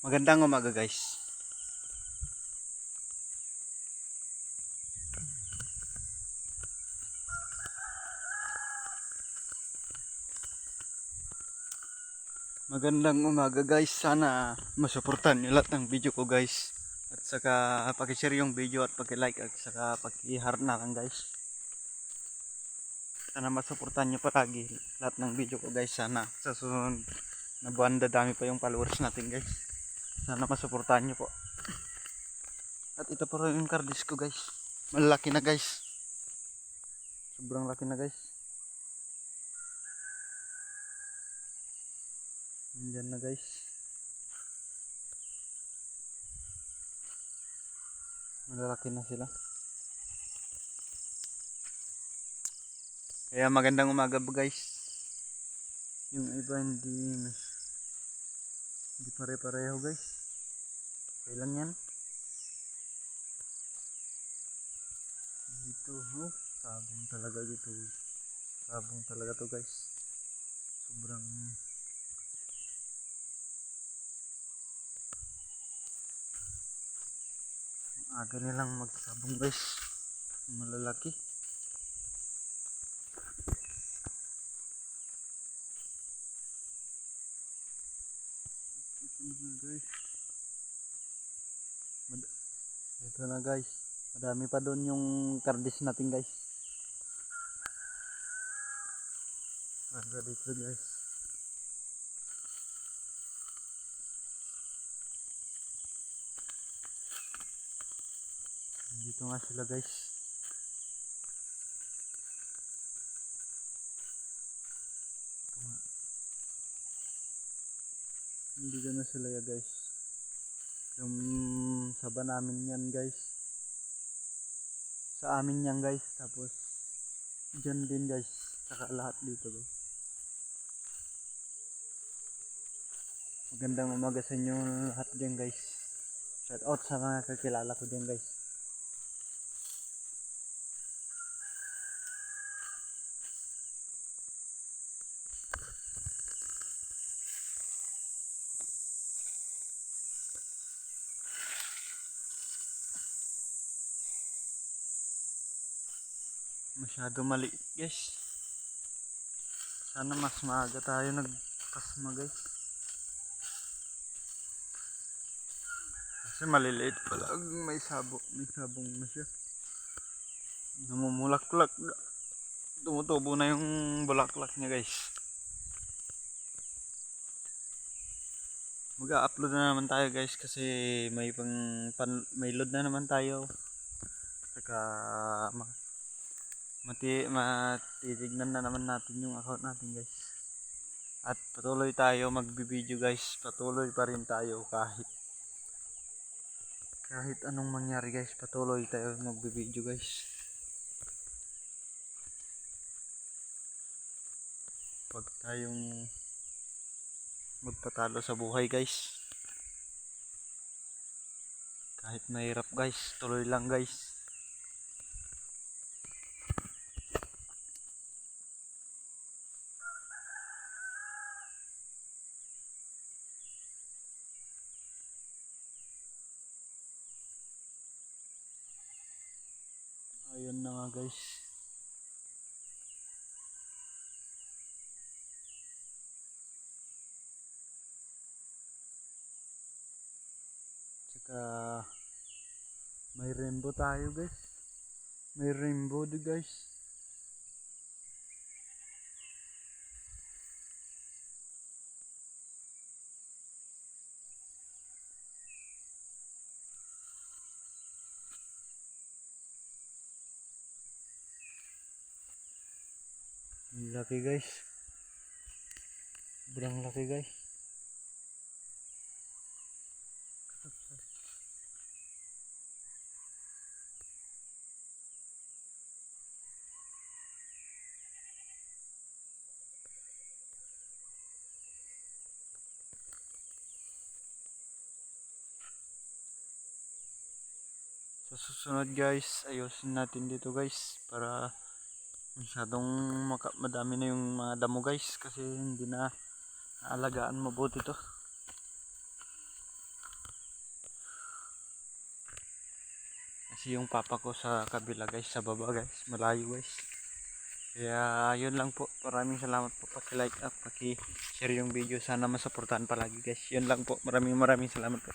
Magandang umaga guys. Magandang umaga guys. Sana masuportahan nyo lahat ng video ko guys. At saka paki-share yung video at paki-like at saka paki-heart na lang guys. Sana masuportahan nyo palagi lahat ng video ko guys. Sana sa susunod na buwan dadami pa yung followers natin guys. Sana masuportahan nyo po. At ito po rin yung cardis ko guys. Malaki na guys. Sobrang laki na guys. Diyan na guys. Malalaki na sila. Kaya magandang umaga po guys. Yung iba hindi pare-pareho guys. Okay lang yan. Dito, sabong talaga dito. Sabong talaga to guys. Sobrang aga nilang magsabong guys. Malalaki. Guys. Ito na guys. Madami pa doon yung kardis natin guys. Aga dito guys. Dito nga sila guys. Dito na sila ya guys. Yung saba namin yan guys. Sa amin yan guys. Tapos dyan din guys. Saka lahat dito guys. Magandang umaga sa inyo lahat dyan guys. Shout out sa mga kakilala ko dyan guys. Masyado maliit guys. Sana mas maaga tayo nagpasma guys. Kasi maliliit pala. May sabong na siya. Namumulaklak. Tumutubo na yung bulaklak niya guys. Mag-upload na naman tayo guys kasi may may load na naman tayo. Saka matitignan na naman natin yung account natin guys. At patuloy tayo magbibideo guys. Patuloy pa rin tayo kahit anong mangyari guys. Patuloy tayo magbibideo guys. Huwag tayong magpatalo sa buhay guys. Kahit mahirap guys, tuloy lang guys. Ayun na nga guys. Tsaka may rainbow tayo guys. May rainbow di guys. Laki guys. Sobrang laki guys. Sa susunod guys, ayusin natin dito guys para masyadong madami na yung mga damo guys kasi hindi na naalagaan mabuti to. Kasi yung papa ko sa kabila guys, sa baba guys, malayo guys. Kaya yun lang po. Maraming salamat po. Paki-like at paki-share yung video. Sana masuportahan palagi guys. Yun lang po. Maraming salamat po.